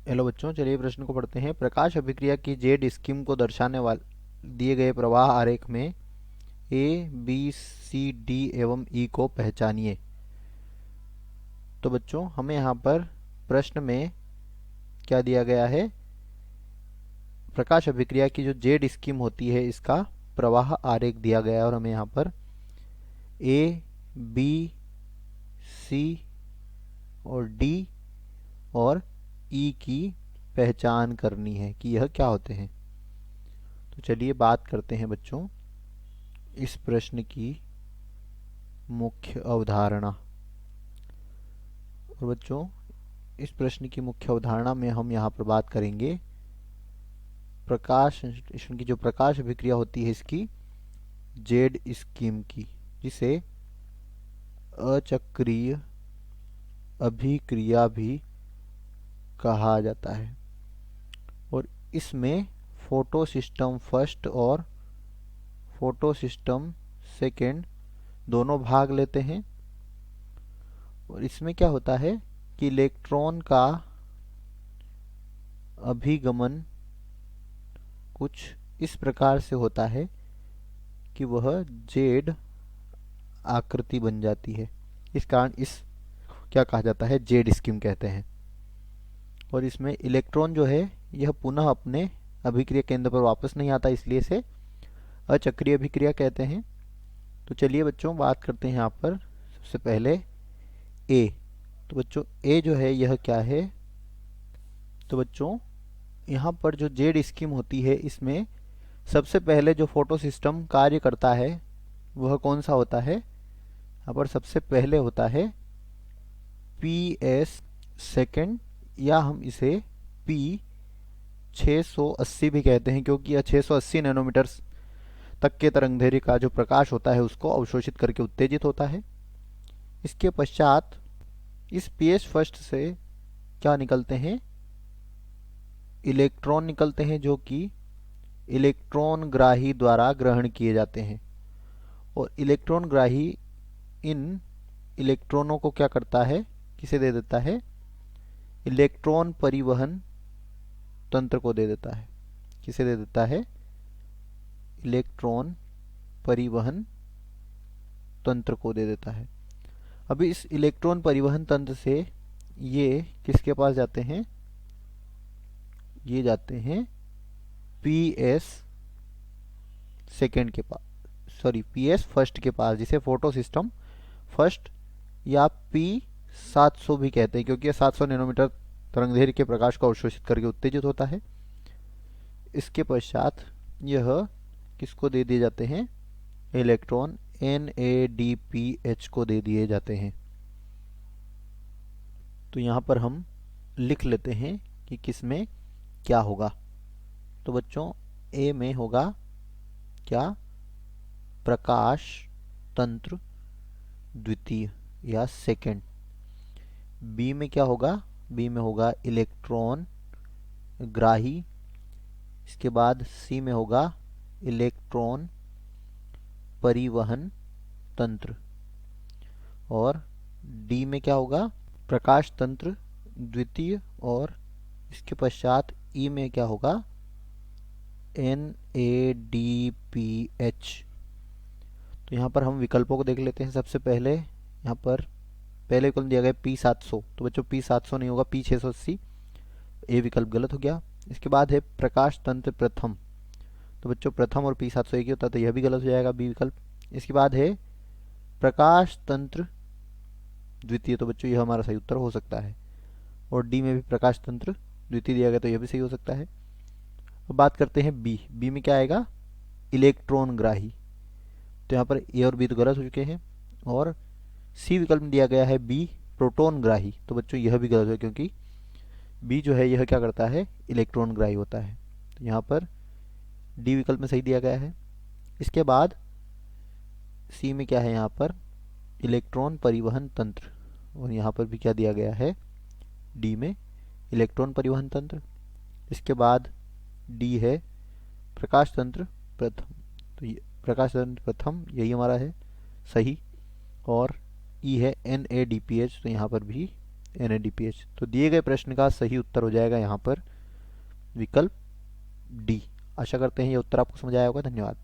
Hello बच्चों, चलिए प्रश्न को पढ़ते हैं। प्रकाश अभिक्रिया की जेड स्कीम को दर्शाने वाले दिए गए प्रवाह आरेख में ए बी सी डी एवं ई को पहचानिए। तो बच्चों हमें यहाँ पर प्रश्न में क्या दिया गया है, प्रकाश अभिक्रिया की जो जेड स्कीम होती है इसका प्रवाह आरेख दिया गया है और हमें यहाँ पर ए बी सी और डी और ई की पहचान करनी है कि यह क्या होते हैं। तो चलिए बात करते हैं बच्चों इस प्रश्न की मुख्य अवधारणा। और बच्चों इस प्रश्न की मुख्य अवधारणा में हम यहाँ पर बात करेंगे प्रकाश संश्लेषण की जो प्रकाश अभिक्रिया होती है इसकी जेड स्कीम की, जिसे अचक्रीय अभिक्रिया भी कहा जाता है। और इसमें फोटो सिस्टम फर्स्ट और फोटो सिस्टम सेकेंड दोनों भाग लेते हैं। और इसमें क्या होता है कि इलेक्ट्रॉन का अभिगमन कुछ इस प्रकार से होता है कि वह जेड आकृति बन जाती है। इस कारण इस क्या कहा जाता है, जेड स्कीम कहते हैं। और इसमें इलेक्ट्रॉन जो है यह पुनः अपने अभिक्रिया केंद्र पर वापस नहीं आता, इसलिए इसे अचक्रीय अभिक्रिया कहते हैं। तो चलिए बच्चों बात करते हैं यहाँ पर सबसे पहले ए। तो बच्चों ए जो है यह क्या है, तो बच्चों यहाँ पर जो जेड स्कीम होती है इसमें सबसे पहले जो फोटो सिस्टम कार्य करता है वह कौन सा होता है, यहाँ पर सबसे पहले होता है पी एस सेकेंड, या हम इसे पी 680 भी कहते हैं, क्योंकि यह 680 नैनोमीटर तक के तरंगदैर्घ्य का जो प्रकाश होता है उसको अवशोषित करके उत्तेजित होता है। इसके पश्चात इस पी एस फर्स्ट से क्या निकलते हैं, इलेक्ट्रॉन निकलते हैं, जो कि इलेक्ट्रॉन ग्राही द्वारा ग्रहण किए जाते हैं। और इलेक्ट्रॉन ग्राही इन इलेक्ट्रॉनों को क्या करता है, किसे दे देता है, इलेक्ट्रॉन परिवहन तंत्र को दे देता है। किसे दे देता है, इलेक्ट्रॉन परिवहन तंत्र को दे देता है। अभी इस इलेक्ट्रॉन परिवहन तंत्र से ये किसके पास जाते हैं, ये जाते हैं पी एस सेकेंड के पास, सॉरी पी एस फर्स्ट के पास, जिसे फोटो सिस्टम फर्स्ट या पी 700 भी कहते हैं, क्योंकि यह 700 नैनोमीटर तरंगदैर्घ्य के प्रकाश को अवशोषित करके उत्तेजित होता है। इसके पश्चात यह किसको दे दिए जाते हैं, इलेक्ट्रॉन NADPH को दे दिए जाते हैं। तो यहाँ पर हम लिख लेते हैं कि किसमें क्या होगा। तो बच्चों ए में होगा क्या, प्रकाश तंत्र द्वितीय या सेकेंड। बी में क्या होगा, बी में होगा इलेक्ट्रॉन ग्राही। इसके बाद सी में होगा इलेक्ट्रॉन परिवहन तंत्र। और डी में क्या होगा, प्रकाश तंत्र द्वितीय। और इसके पश्चात ई में क्या होगा, NADPH। तो यहाँ पर हम विकल्पों को देख लेते हैं। सबसे पहले यहाँ पर पहले विकल्प दिया गया P700, तो बच्चों P700 नहीं होगा, P680, ए विकल्प गलत हो गया। इसके बाद है प्रकाश तंत्र प्रथम, तो बच्चों प्रथम और P700 एक ही होता है, तो यह भी गलत हो जाएगा, बी विकल्प। इसके बाद है प्रकाश तंत्र द्वितीय, तो बच्चों यह हमारा सही उत्तर हो सकता है। और डी में भी प्रकाश तंत्र द्वितीय दिया गया, तो यह भी सही हो सकता है। अब बात करते हैं बी। बी में क्या आएगा, इलेक्ट्रॉन ग्राही, तो यहाँ पर ए और बी तो गलत हो चुके हैं। और सी विकल्प में दिया गया है बी प्रोटॉन ग्राही, तो बच्चों यह भी गलत है, क्योंकि बी जो है यह क्या करता है, इलेक्ट्रॉन ग्राही होता है। तो यहाँ पर डी विकल्प में सही दिया गया है। इसके बाद सी में क्या है, यहाँ पर इलेक्ट्रॉन परिवहन तंत्र, और यहाँ पर भी क्या दिया गया है, डी में इलेक्ट्रॉन परिवहन तंत्र। इसके बाद डी है प्रकाश तंत्र प्रथम, तो ये प्रकाश तंत्र प्रथम यही हमारा है सही। और ई है NADPH, तो यहाँ पर भी NADPH। तो दिए गए प्रश्न का सही उत्तर हो जाएगा यहाँ पर विकल्प डी। आशा करते हैं ये उत्तर आपको समझ आया होगा। धन्यवाद।